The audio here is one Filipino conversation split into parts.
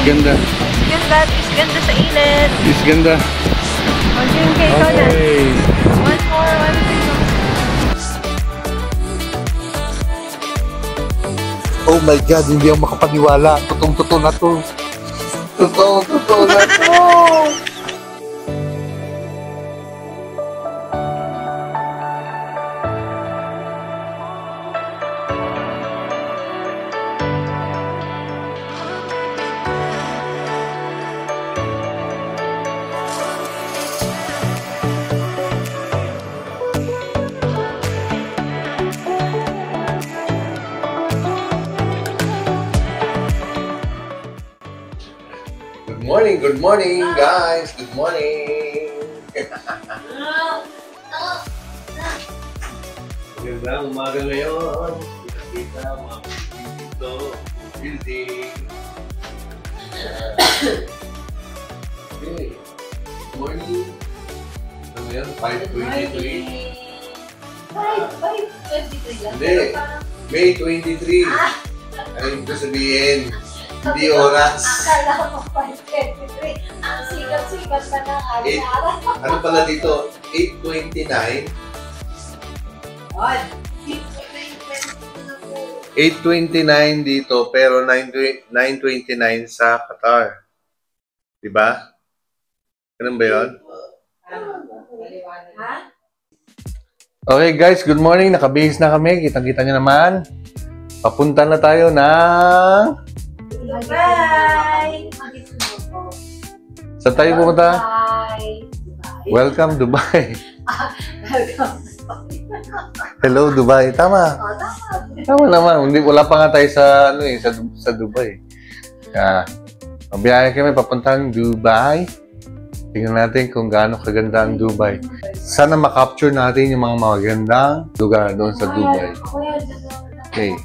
Ganda. Ganda sa ilid. Is ganda. Mag-drink kayo na. Okay. One more. Oh my God, hindi ako makapaniwala. Totoo na to. Totoo na to. Good morning guys! Good morning! Magandang umaga ngayon. Kita-kita mga dito. Building. Okay. Good morning. Ano ngayon? 5:23. 5:23 lang. Hindi. May 23. Ano yung sabihin? Hindi oras. Akala ko 5:23. Ang sikat-sikat na ng araw. Ano pala dito? 8:29. 8:29 dito pero 9:29 sa Qatar. Diba? Ganun ba yun? Okay guys, good morning. Nakabihis na kami. Kitang-kita nyo naman. Papunta na tayo ng... Bye! Saan tayo pumunta? Bye! Welcome Dubai. Welcome. Hello Dubai. Tama. Oh, tama. Tama naman. Wala pa nga tayo sa sa Dubai. Mabiyahe kami papuntang Dubai. Tingnan natin kung gaano kaganda ang Dubai. Sana makapture natin yung mga magandang lugar doon sa Dubai. Okay.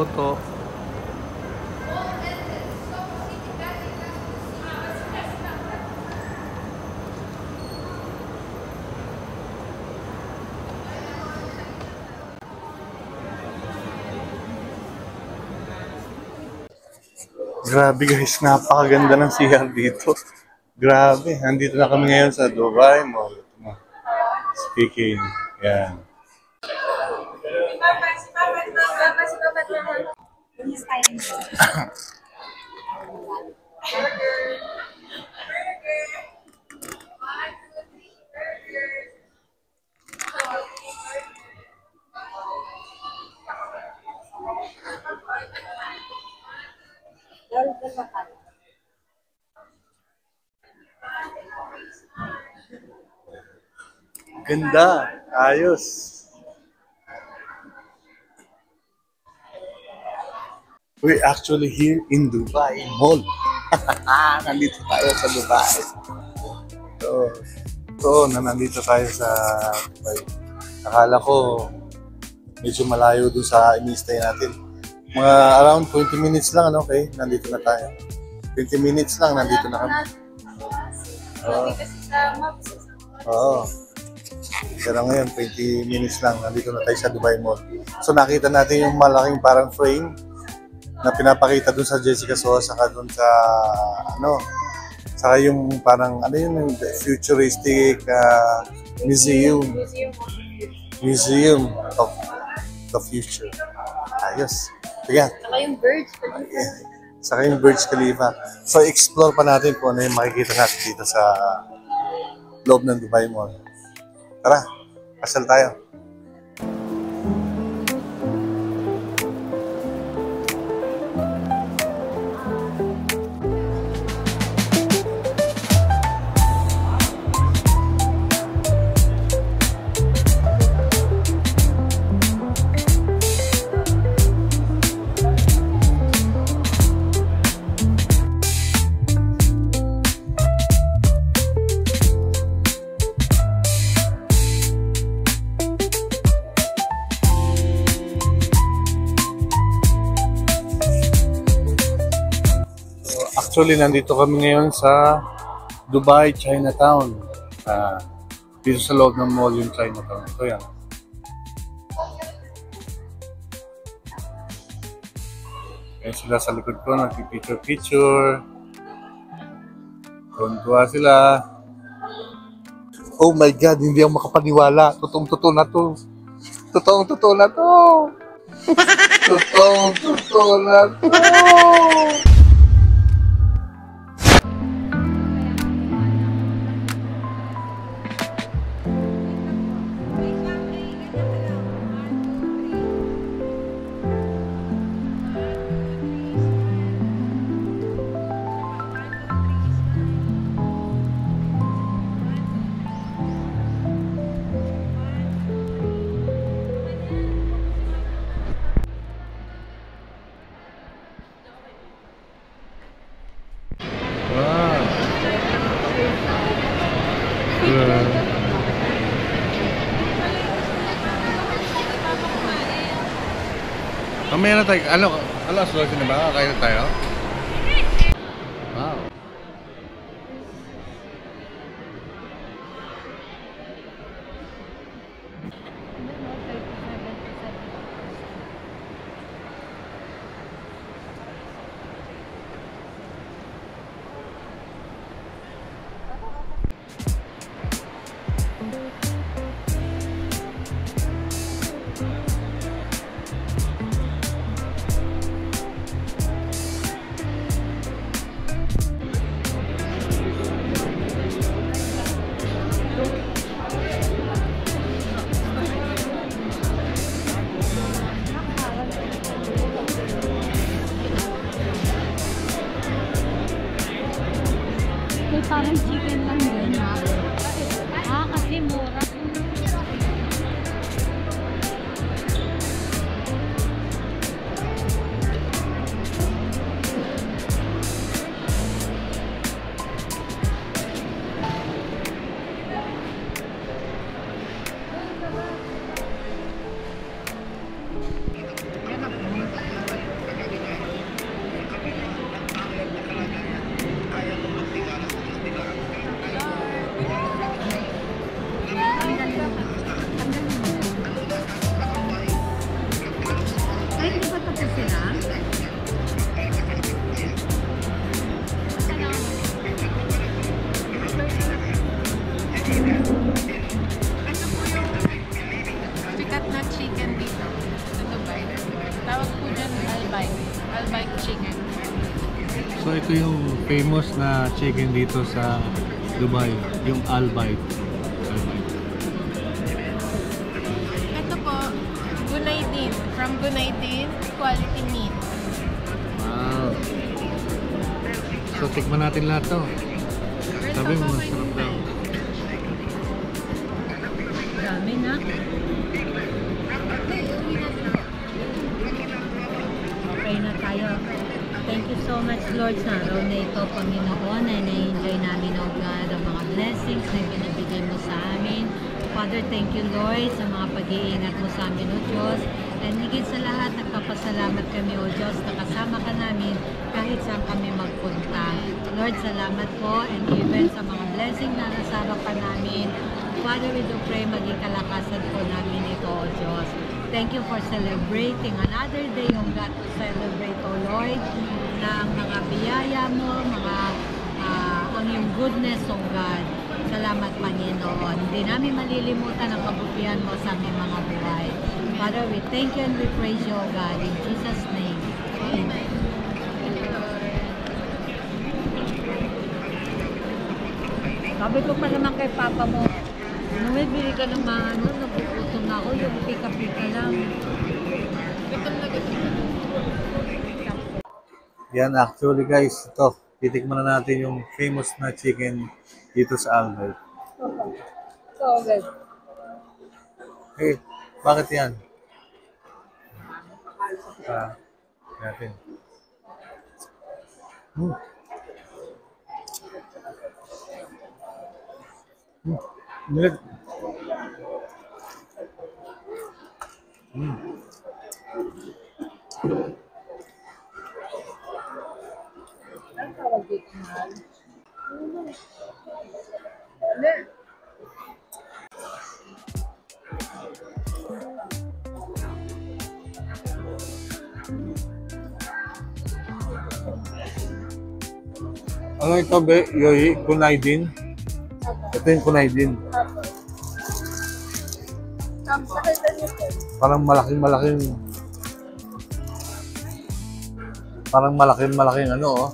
Toto. Grabe guys, napakaganda ng CR dito. Grabe, nandito na kami ngayon sa Dubai Mall. Speaking, yan. Ganda, ayos. We're actually here in Dubai Mall. Nandito tayo sa Dubai. Nandito tayo sa Dubai. Akala ko medyo malayo dun sa ini-stay natin. Mga around 20 minutes lang, ano, okay? Nandito na tayo. 20 minutes lang, nandito na kami. Oo. Pero ngayon, 20 minutes lang, nandito na tayo sa Dubai Mall. So nakita natin yung malaking parang frame na pinapakita dun sa Jessica Soho, saka dun sa saka yung parang yung futuristic museum of the future. Ayos. Sige. Saka yung birds. Saka yung Burj Khalifa. So explore pa natin kung ano yung makikita natin dito sa loob ng Dubai Mall. Tara, pasal tayo. Actually, nandito kami ngayon sa Dubai Chinatown. Dito sa loob ng mall yung Chinatown. Ito yan. Ayan sila sa likod ko, nagpipicture-picture. Tuwan-tuwa sila. Oh my God, hindi ako makapaniwala. Totoong-totoo na to. Totoong-totoo na to. Totoong-totoo na to. Mamaya na tayo. Alas 12 na ba? Kaya na tayo? Wow. Parang chicken lang din. Kasi mura. famous na chicken dito sa Dubai, yung Al-Bayt. Ito po, Gunaydin. From Gunaydin, quality meat. Wow. So, tikman natin lahat to. Sabi mo, masarap daw. Dami na. Okay na tayo. Thank you so much, Lord, sa araw na ito, Panginoon, na na-enjoy namin, O God, ang mga blessings na binibigay mo sa amin. Father, thank you, Lord, sa mga pag-iingat mo sa amin, O Diyos. And higit sa lahat, nagpapasalamat kami, O Diyos, na kasama ka namin kahit saan kami magpunta. Lord, salamat po, and even sa mga blessing na nasa harapan namin. Father, we do pray, maging kalakasan po namin ito, O Diyos. Thank you for celebrating another day, O God, to celebrate, O Lord, na ang mga biyaya mo, ang iyong goodness, O God. Salamat, Panginoon. Hindi namin malilimutan ang kabutihan mo sa aming mga buhay. Father, we thank you and we praise you, O God, in Jesus' name. Amen. Sabi ko pa naman kay Papa mo, bili ka ng mga napuputom na ako, yung pika-pika lang. Gutom na gutom na. Yan, actually guys, ito. Titikman na natin yung famous na chicken dito sa Al-Bayt. So, good. Eh, bakit yan? Natin. Milag. Ang tawag dito, mahal. Ano ito, be? Yoyi? Kunaydin? Ito yung Kunaydin. Nakita niyo po. Parang malaking ano, oh.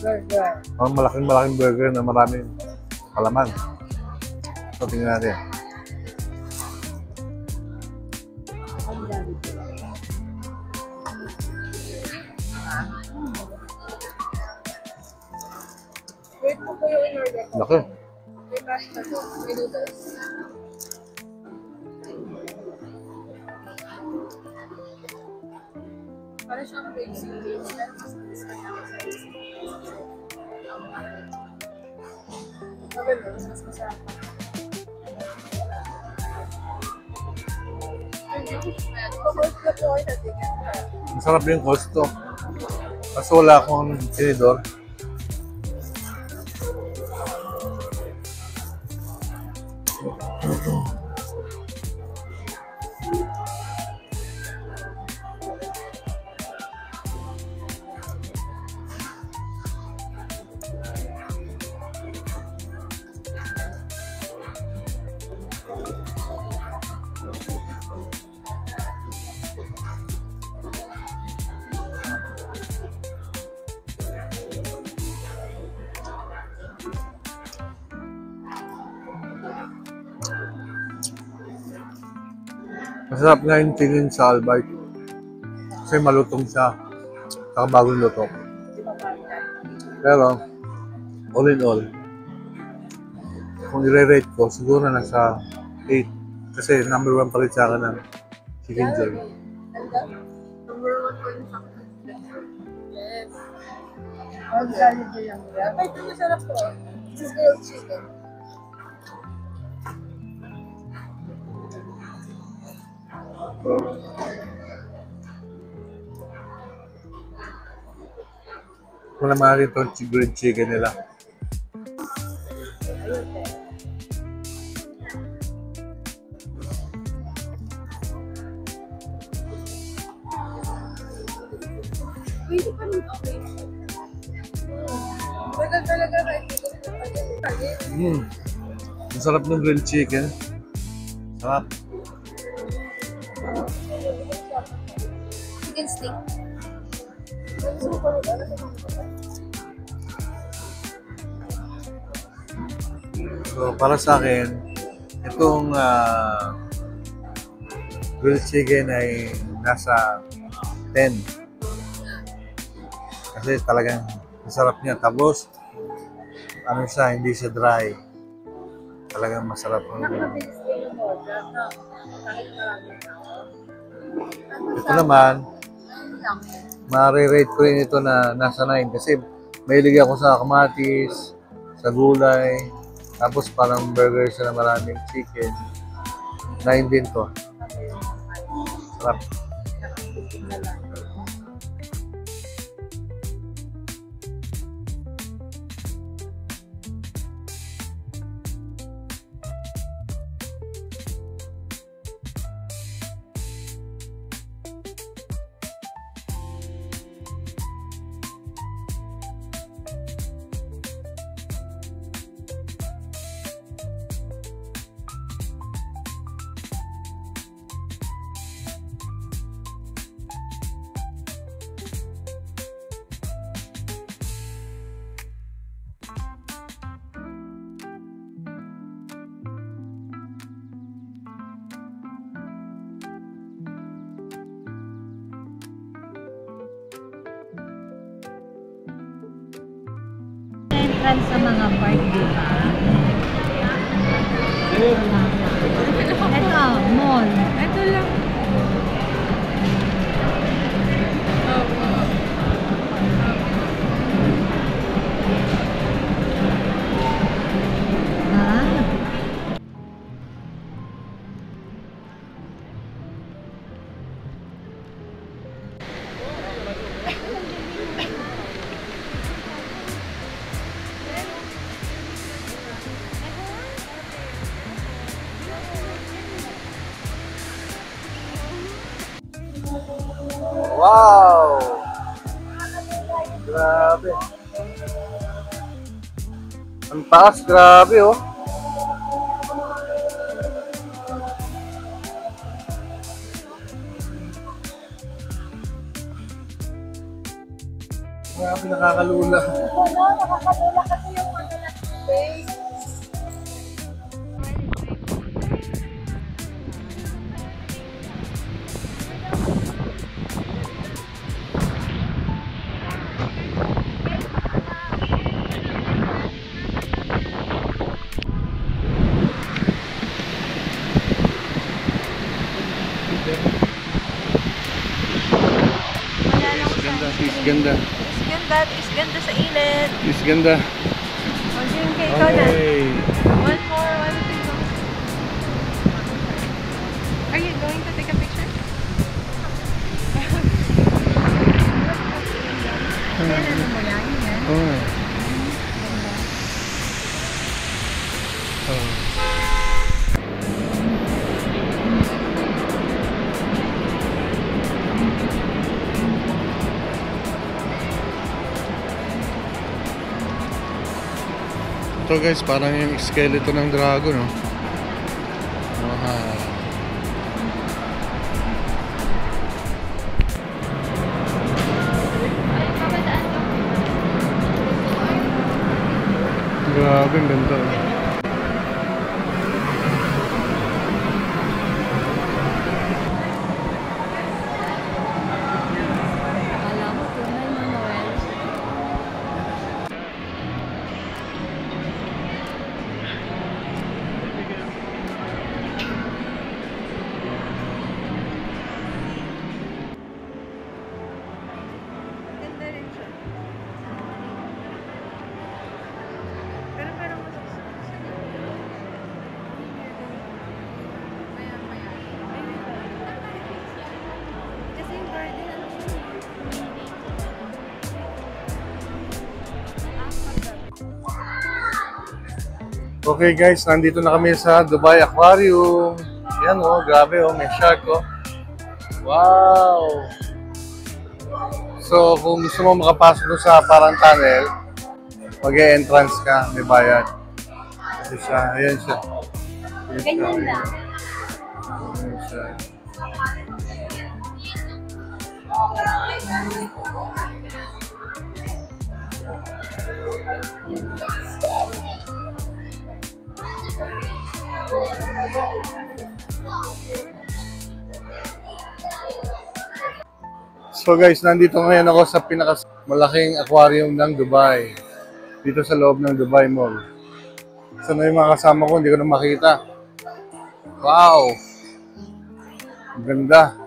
Burger. Parang malaking burger na maraming palaman. So, tingnan natin. Wait mo po yung in-order ko. Laki. May mashed na po. May noodles. Para siyang grapes yung grapes. Sabi mo, mas masarap pa. Pag-host na po kayo sa ticket. Masarap yung costo. Kasi wala akong tinidor. Masarap nga yung chicken sa Al-Bayt. Kasi malutong siya. Saka bagong luto. Pero, all in all, kung i-rate ko, siguro nasa 8. Kasi number 1 pa rin sa akin ng chicken joy. Number 1 po yung chocolate. Yes. Ang galing ko lang. Ay, ito masarap po. This is grilled chicken. Kung naman rin itong grilled chicken nila. Pwede pa rin okay. Tagal talaga na ito. Ang sarap ng grilled chicken. Sarap. steak. So, para sa akin, itong grilled chicken ay nasa 10. Kasi talagang masarap niya. Tapos, ano siya, hindi siya dry. Talagang masarap. Ito naman, ma-rate ko rin ito na nasa 9 kasi mahilig ako sa kamatis, sa gulay, tapos parang burger siya na maraming chicken. 9 din to. Sarap. Entrance sa mga park, di ba? Ito, mall. Ito lang. Opo. Ah, Wow! Grabe. Ang taas, grabe oh. Grabe, nakakalula. Nakakalula kasi yung madalas space. Ganda. Is ganda sa init. Is ganda. O, drink kayo ikaw na. One more, one thing. Are you going to take a picture? ano mo yan? Yan? Oh. Ito guys, parang yung skeleton ng dragon, no? Wow. Grabe, ang ganda. Akala mo, tunay mo, Noel. Ganda rin siya. Pero maya. Kasi yung garden, ano siya? Okay guys, nandito na kami sa Dubai Aquarium. Yan oh, grabe oh, may shark oh. Wow! So, kung gusto mo makapasok doon sa parang tunnel, mag-e-entrance ka, may bayad. Kasi siya, ayan siya. Ayan siya. Ganyan lang. Ayan siya. So guys, nandito ngayon ako sa pinakamalaking aquarium ng Dubai. Dito sa loob ng Dubai Mall. Sana yung mga kasama ko, hindi ko na makita. Wow! Ang ganda.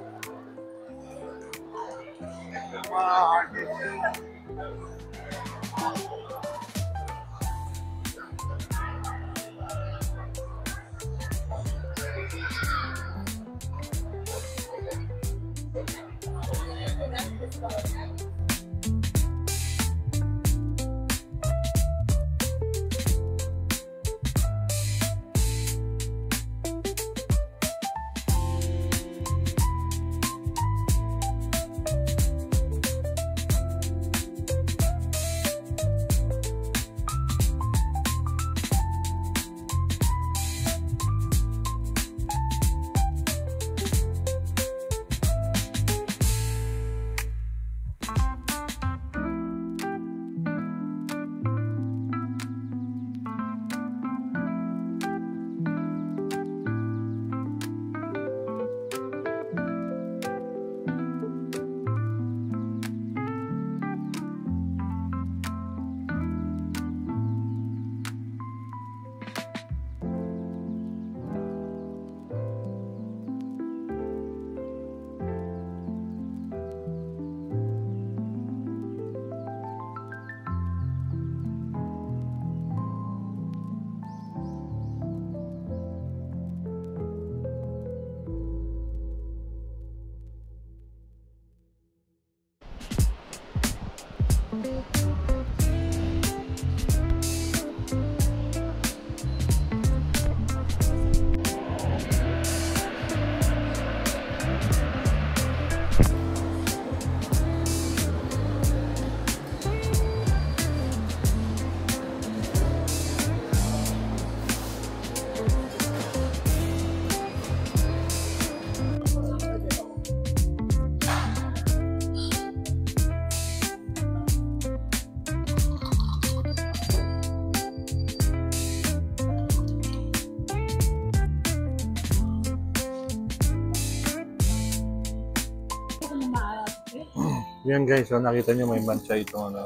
Yan guys, so nakita nyo may mancha ito. Ano?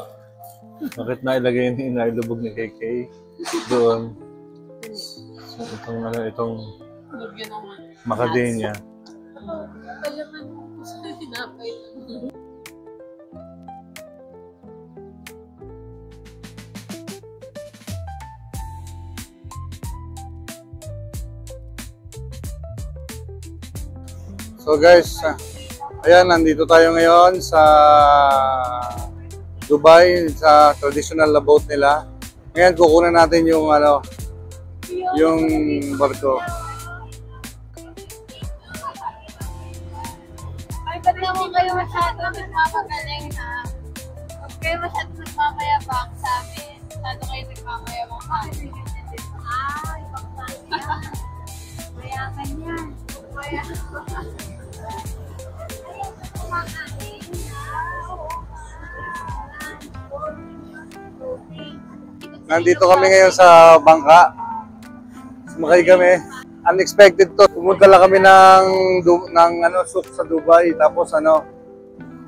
Bakit nailagay yung inailubog ni KK doon? So, itong macadamia. Palaman mo sa tinapay. So guys, ayan, nandito tayo ngayon sa Dubai, sa traditional na boat nila. Ngayon, kukunan natin yung yung barko. Ay, ba't naman kayo masyado nagmamagaling ha? Huwag kayo masyado nagmamayabang sa amin. Masyado kayo nagmamayabang sa amin. Ah, ibang klase yan. Mayaman yan. Mayaman. Nandito kami ngayon sa bangka. Sumakay kami. Unexpected to. Pumunta lang kami ng souk sa Dubai. Tapos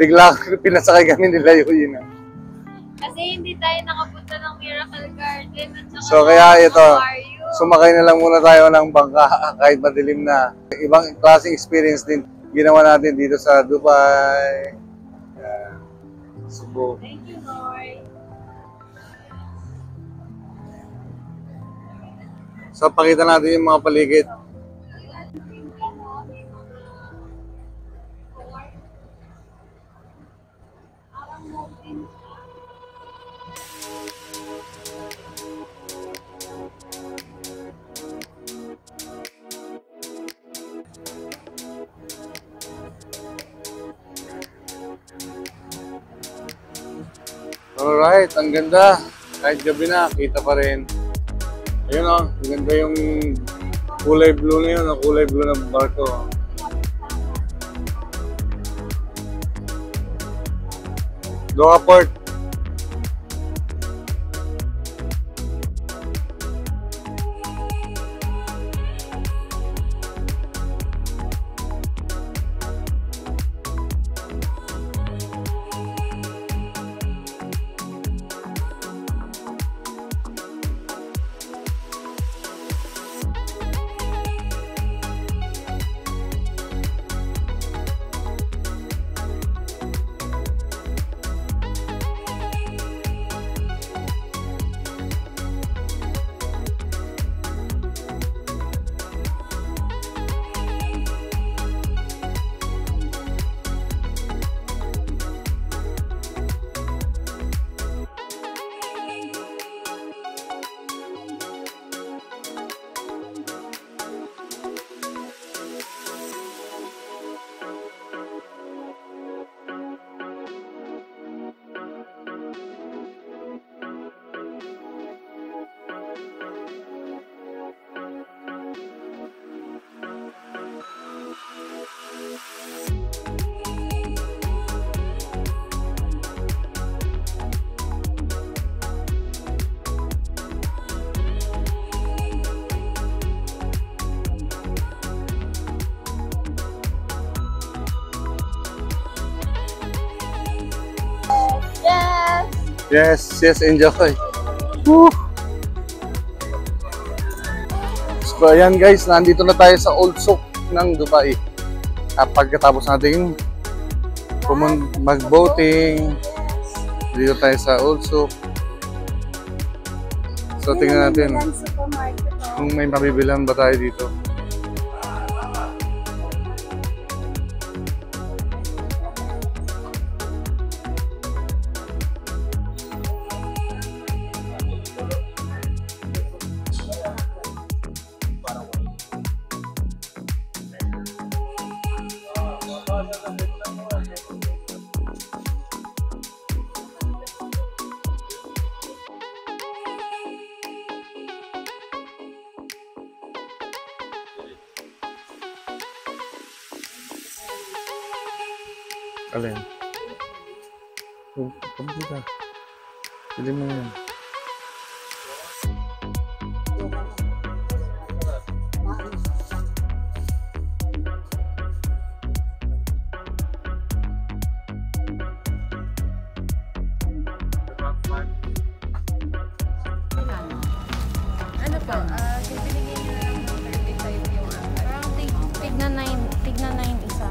bigla pinasakay kami nila yun. Kasi hindi tayo nakapunta ng Miracle Garden at saka So kaya ito, aquarium. sumakay na lang muna tayo ng bangka kahit madilim na. Ibang klaseng experience din ginawa natin dito sa Dubai. Cebu. Thank you, Lord. So pakita natin yung mga paligid. Alright, ang ganda. Kahit gabi na, kita pa rin. Ayun ang ganda yung kulay blue na yun, ang kulay blue ng barko. Go ka, Port. Yes, enjoy. Woo! So, ayan guys, nandito na tayo sa Old Souk ng Dubai. Pagkatapos natin mag-boating, dito tayo sa Old Souk. So, tingnan natin kung may mabibilan ba tayo dito. Alin? Pabili ka. Pili mo yan. Ano pa? Binigyan nyo lang ng 35 yung parang tigna 9 isa.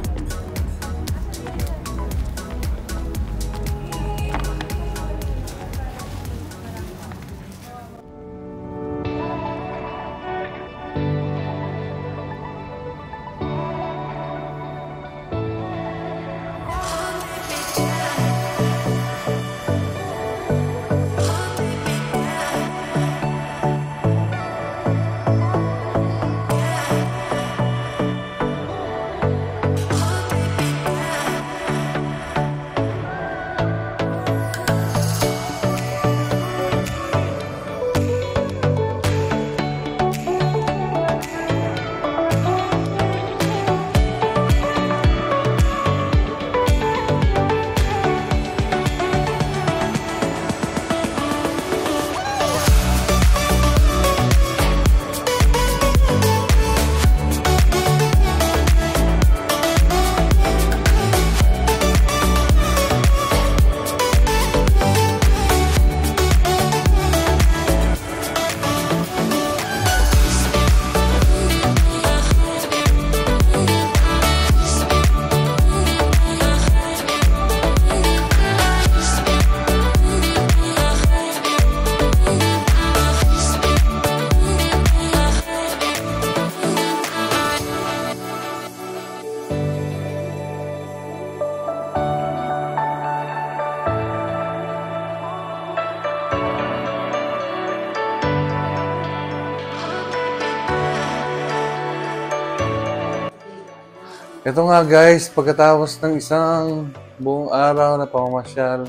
Ito nga guys, pagkatapos ng isang buong araw na pamamasyal,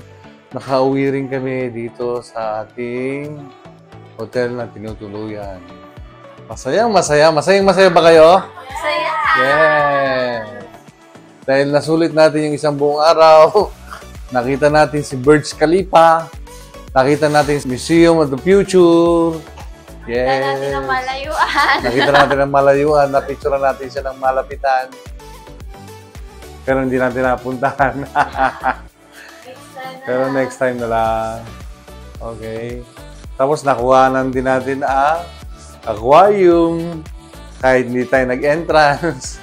nakauwi rin kami dito sa ating hotel na tinutuluyan. Masayang masaya ba kayo? Masaya! Yes! Dahil nasulit natin yung isang buong araw, Nakita natin si Burj Khalifa. Nakita natin si Museum of the Future. Yes. Nakita natin ang malayuan. Nakita natin ang malayuan. Napicturean natin siya ng malapitan. Pero hindi natin napuntahan. Pero next time na lang. Okay. Tapos nakuhanan din natin ang aquarium. Kahit hindi tayo nag-entrance.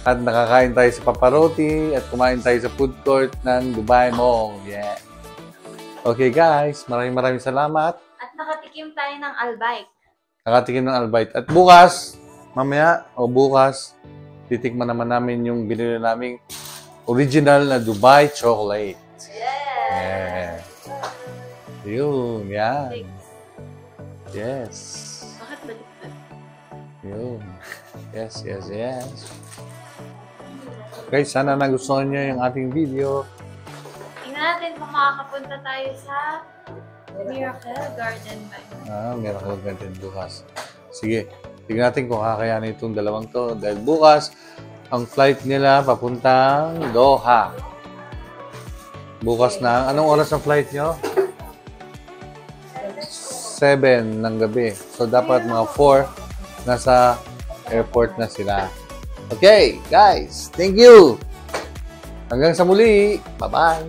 At nakakain tayo sa paparoti at kumain tayo sa food court ng Dubai Mall. Yeah. Okay guys, maraming salamat. At nakatikim tayo ng albike. Nakatikim ng albite. At bukas, mamaya o bukas, titikman naman namin yung binili naming original na Dubai chocolate. Yeah. Yun, yan. Yes. Bakit baliktad? Yun. Yes. Okay, sana nagustuhan niyo yung ating video. Tingnan natin kung makakapunta tayo sa Miracle Garden ba? Miracle Garden bukas. Sige, tignan natin kung kakayanin itong dalawang to. Dahil bukas, ang flight nila papuntang Doha. Bukas na. Anong oras ang flight nyo? 7 ng gabi. So, dapat mga 4 nasa airport na sila. Okay, guys. Thank you. Hanggang sa muli. Bye-bye.